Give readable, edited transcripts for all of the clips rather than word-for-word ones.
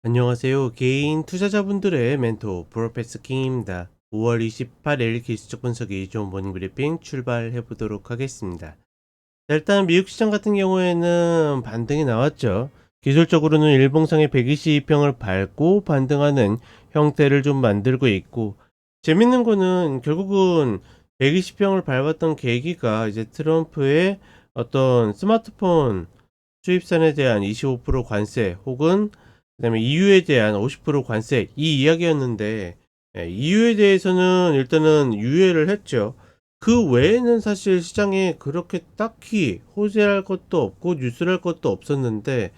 안녕하세요. 개인 투자자분들의 멘토 프로페서 킹입니다. 5월 28일 기술적 분석이 좋은 모닝 브리핑 출발해 보도록 하겠습니다. 자, 일단 미국 시장 같은 경우에는 반등이 나왔죠. 기술적으로는 일봉상의 122평을 밟고 반등하는 형태를 좀 만들고 있고, 재밌는 거는 결국은 120평을 밟았던 계기가 이제 트럼프의 어떤 스마트폰 수입산에 대한 25% 관세 혹은 그다음에 EU에 대한 50% 관세, 이 이야기였는데, EU에 대해서는 일단은 유예를 했죠. 그 외에는 사실 시장에 그렇게 딱히 호재할 것도 없고 뉴스랄 것도 없었는데,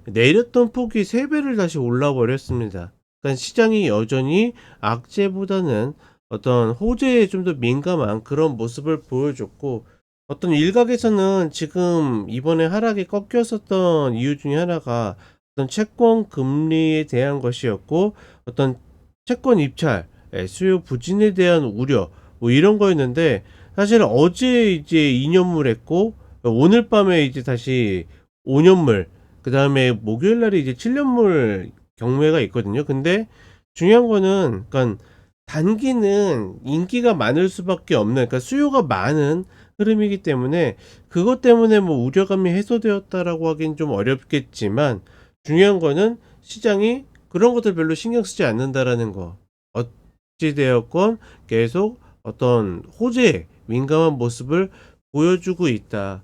내렸던 폭이 3배를 다시 올라 버렸습니다. 그러니까 시장이 여전히 악재보다는 어떤 호재에 좀 더 민감한 그런 모습을 보여줬고, 어떤 일각에서는 지금 이번에 하락이 꺾였었던 이유 중에 하나가 어떤 채권 금리에 대한 것이었고, 어떤 채권 입찰, 수요 부진에 대한 우려, 뭐 이런 거였는데, 사실 어제 이제 2년물 했고, 오늘 밤에 이제 다시 5년물, 그 다음에 목요일 날에 이제 7년물 경매가 있거든요. 근데 중요한 거는, 그러니까 단기는 인기가 많을 수밖에 없는, 그러니까 수요가 많은 흐름이기 때문에 그것 때문에 뭐 우려감이 해소되었다라고 하긴 좀 어렵겠지만, 중요한 거는 시장이 그런 것들 별로 신경 쓰지 않는다라는 거. 어찌되었건 계속 어떤 호재에 민감한 모습을 보여주고 있다.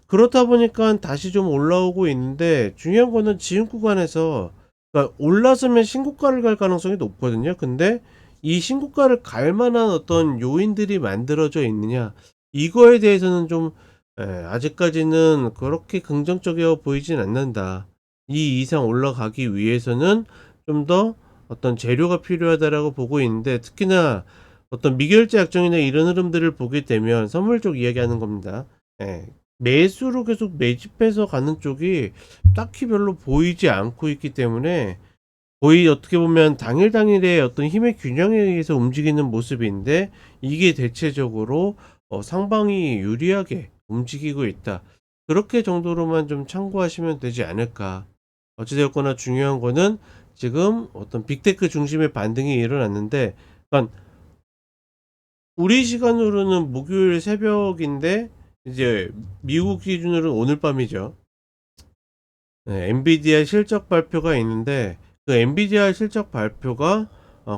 그렇다 보니까 다시 좀 올라오고 있는데, 중요한 거는 지금 구간에서, 그러니까 올라서면 신고가를 갈 가능성이 높거든요. 근데 이 신고가를 갈 만한 어떤 요인들이 만들어져 있느냐, 이거에 대해서는 좀 아직까지는 그렇게 긍정적이어 보이진 않는다. 이 이상 올라가기 위해서는 좀 더 어떤 재료가 필요하다라고 보고 있는데, 특히나 어떤 미결제 약정이나 이런 흐름들을 보게 되면 선물 쪽 이야기하는 겁니다. 예, 매수로 계속 매집해서 가는 쪽이 딱히 별로 보이지 않고 있기 때문에, 거의 어떻게 보면 당일 당일의 어떤 힘의 균형에 의해서 움직이는 모습인데, 이게 대체적으로 상방이 유리하게 움직이고 있다. 그렇게 정도로만 좀 참고하시면 되지 않을까. 어찌되었거나 중요한 거는 지금 어떤 빅테크 중심의 반등이 일어났는데, 그러니까 우리 시간으로는 목요일 새벽인데, 이제 미국 기준으로는 오늘 밤이죠. 네, 엔비디아 실적 발표가 있는데, 그 엔비디아 실적 발표가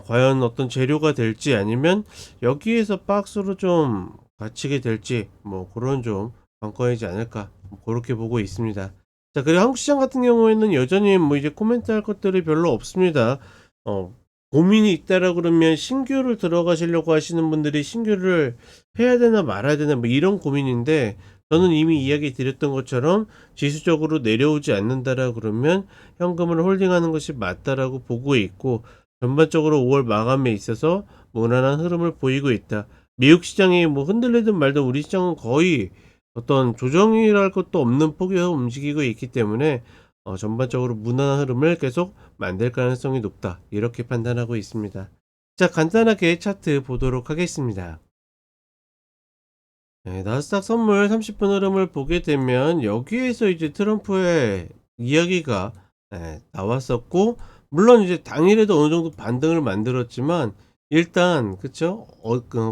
과연 어떤 재료가 될지, 아니면 여기에서 박스로 좀 갇히게 될지, 뭐 그런 좀 관건이지 않을까, 뭐 그렇게 보고 있습니다. 자, 그리고 한국 시장 같은 경우에는 여전히 뭐 이제 코멘트 할 것들이 별로 없습니다. 어, 고민이 있다라 그러면 신규를 들어가시려고 하시는 분들이 신규를 해야 되나 말아야 되나 뭐 이런 고민인데, 저는 이미 이야기 드렸던 것처럼 지수적으로 내려오지 않는다라 그러면 현금을 홀딩하는 것이 맞다라고 보고 있고, 전반적으로 5월 마감에 있어서 무난한 흐름을 보이고 있다. 미국 시장이 뭐 흔들리든 말든 우리 시장은 거의 어떤 조정이랄 것도 없는 폭이어 움직이고 있기 때문에, 전반적으로 무난한 흐름을 계속 만들 가능성이 높다, 이렇게 판단하고 있습니다. 자, 간단하게 차트 보도록 하겠습니다. 네, 나스닥 선물 30분 흐름을 보게 되면 여기에서 이제 트럼프의 이야기가 나왔었고, 물론 이제 당일에도 어느 정도 반등을 만들었지만, 일단 그쵸,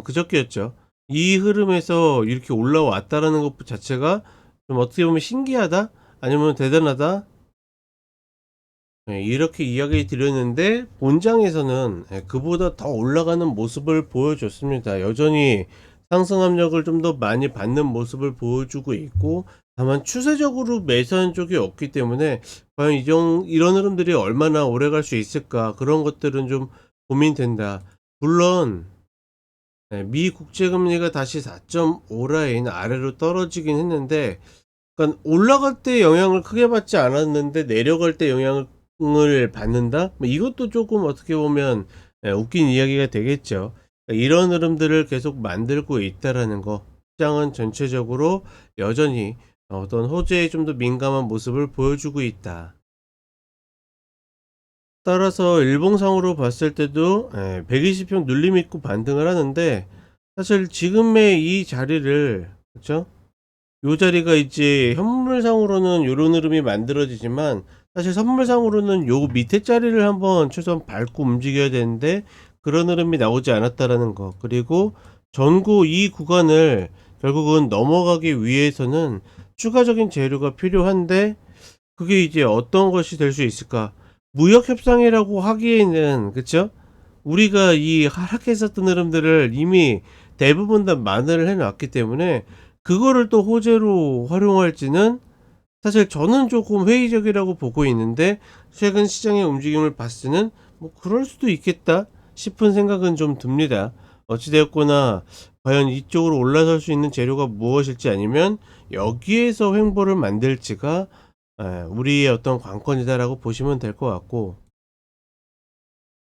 그저께였죠. 이 흐름에서 이렇게 올라왔다라는 것 자체가 좀 어떻게 보면 신기하다, 아니면 대단하다, 이렇게 이야기 드렸는데, 본장에서는 그보다 더 올라가는 모습을 보여줬습니다. 여전히 상승 압력을 좀 더 많이 받는 모습을 보여주고 있고, 다만 추세적으로 매수하는 쪽이 없기 때문에 과연 이런 흐름들이 얼마나 오래 갈 수 있을까, 그런 것들은 좀 고민된다. 물론 미 국제금리가 다시 4.5 라인 아래로 떨어지긴 했는데, 그러니까 올라갈 때 영향을 크게 받지 않았는데 내려갈 때 영향을 받는다? 뭐 이것도 조금 어떻게 보면 웃긴 이야기가 되겠죠. 그러니까 이런 흐름들을 계속 만들고 있다라는 거. 시장은 전체적으로 여전히 어떤 호재에 좀 더 민감한 모습을 보여주고 있다. 따라서 일봉상으로 봤을 때도 120평 눌림 있고 반등을 하는데, 사실 지금의 이 자리를, 그렇죠? 요 자리가 이제 현물상으로는 요런 흐름이 만들어지지만, 사실 선물상으로는 요 밑에 자리를 한번 최소한 밟고 움직여야 되는데 그런 흐름이 나오지 않았다라는 거. 그리고 전고 이 구간을 결국은 넘어가기 위해서는 추가적인 재료가 필요한데 그게 이제 어떤 것이 될 수 있을까? 무역 협상이라고 하기에는 그쵸? 우리가 이 하락했었던 흐름들을 이미 대부분 다 만회를 해 놨기 때문에 그거를 또 호재로 활용할지는 사실 저는 조금 회의적이라고 보고 있는데 최근 시장의 움직임을 봤을 때는 뭐 '그럴 수도 있겠다.' 싶은 생각은 좀 듭니다. 어찌 되었거나 과연 이쪽으로 올라설 수 있는 재료가 무엇일지 아니면 여기에서 횡보를 만들지가 우리의 어떤 관건이다라고 보시면 될 것 같고,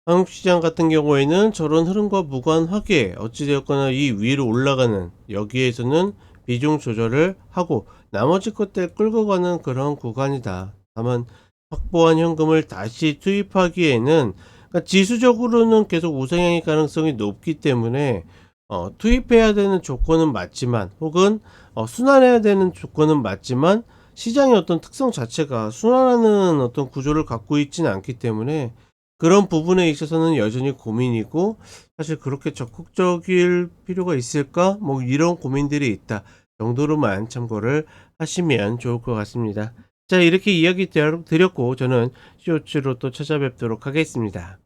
한국 시장 같은 경우에는 저런 흐름과 무관하게 어찌 되었거나 이 위로 올라가는 여기에서는 비중 조절을 하고 나머지 것들 끌고 가는 그런 구간이다. 다만 확보한 현금을 다시 투입하기에는, 그러니까 지수적으로는 계속 우상향의 가능성이 높기 때문에 투입해야 되는 조건은 맞지만, 혹은 순환해야 되는 조건은 맞지만 시장의 어떤 특성 자체가 순환하는 어떤 구조를 갖고 있지는 않기 때문에 그런 부분에 있어서는 여전히 고민이고, 사실 그렇게 적극적일 필요가 있을까? 뭐 이런 고민들이 있다 정도로만 참고를 하시면 좋을 것 같습니다. 자, 이렇게 이야기 드렸고 저는 쇼츠로 또 찾아뵙도록 하겠습니다.